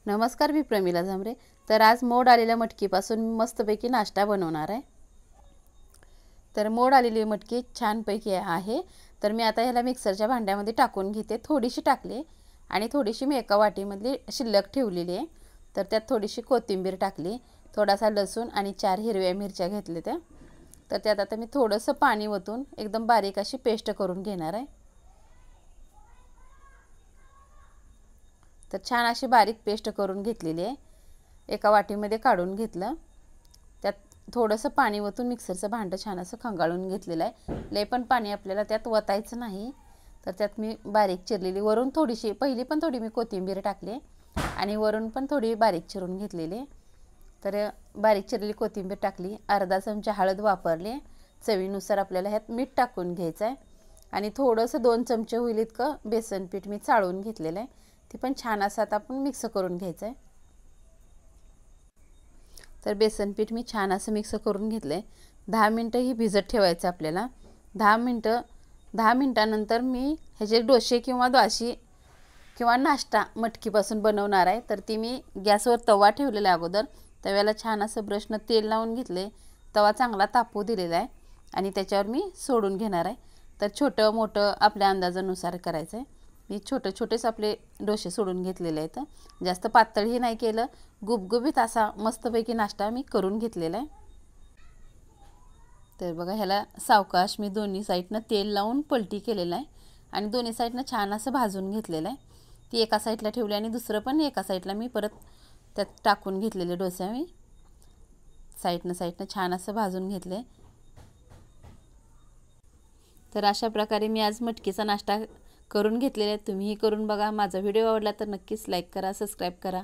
नमस्कार, मी प्रमिला झांबरे। तर आज मोड आलेल्या मटकीपासून मस्तपैकी नाश्ता बनवणार आहे। तर मोड आलेली मटकी छानपैकी आहे। तर मी आता ह्याला मिक्सरच्या भांड्यामध्ये टाकून घेते। थोडीशी टाकली आणि थोडीशी मी एका वाटीमध्ये शिल्लक ठेवलेली आहे। तर त्यात थोडीशी कोथिंबीर टाकली, थोडासा लसूण आणि 4 हिरव्या मिरच्या घेतल्या त्या। तर त्यात आता मी थोडंसं पाणी ओतून एकदम बारीक अशी पेस्ट करून घेणार आहे। तर छान अशी बारीक पेस्ट करून घेतलेली आहे। एका वाटीमध्ये काढून घेतलं। त्यात थोडंसं पाणी ओतून मिक्सरचं भांडं छान असं खंगाळून घेतलेलं आहे। लय पण पाणी आपल्याला त्यात ओतायचं नाही। तर त्यात मी बारीक चिरलेली वरून थोडीशी पहिली पण थोडी मी कोथिंबीर टाकली आणि वरून पण थोडी बारीक चिरून घेतलेली। तर बारीक चिरलेली कोथिंबीर टाकली, अर्धा चमचा हळद वापरली, चवीनुसार आपल्याला ह्यात मीठ टाकून घ्यायचं आहे आणि थोडंसं 2 चमचे होईल इतकं बेसन पीठ मी चाळून घेतलेलं आहे। ते पण छान असं आता आपण मिक्स करून घ्यायचं आहे। तर बेसन पीठ मी छान असं मिक्स करून घेतले। 10 मिनिटं ही भिजत ठेवायचं आपल्याला। 10 मिनिटानंतर मी ह्याचे डोसे किंवा द्वाशी किंवा नाश्ता मटकीपासून बनवणार आहे। तर ती मी गॅसवर तवा ठेवलेला अगोदर, तव्याला छान असं ब्रशनं तेल लावून घेतले, तवा चांगला तापू दिलेला आहे आणि त्याच्यावर मी सोडून घेणार आहे। तर छोटं मोठं आपल्या अंदाजानुसार करायचं आहे। मी छोटे छोटेच आपले डोसे सोडून घेतलेले आहेत। जास्त पातळही नाही केलं, गुबगुबीत असा मस्तपैकी नाश्ता मी करून घेतलेला आहे। तर बघा, ह्याला सावकाश मी दोन्ही साईडनं तेल लावून पलटी केलेलं आहे आणि दोन्ही साईडनं छान असं भाजून घेतलेलं आहे। ती एका साईडला ठेवली आणि दुसरं पण एका साईडला मी परत त्यात टाकून घेतलेले डोसे मी साईडनं छान असं भाजून घेतले। तर अशा प्रकारे मी आज मटकीचा नाश्ता करून घेतलेला आहे। तुम्हीही करून बघा। माझा व्हिडिओ आवडला तर नक्कीच लाईक करा, सबस्क्राईब करा।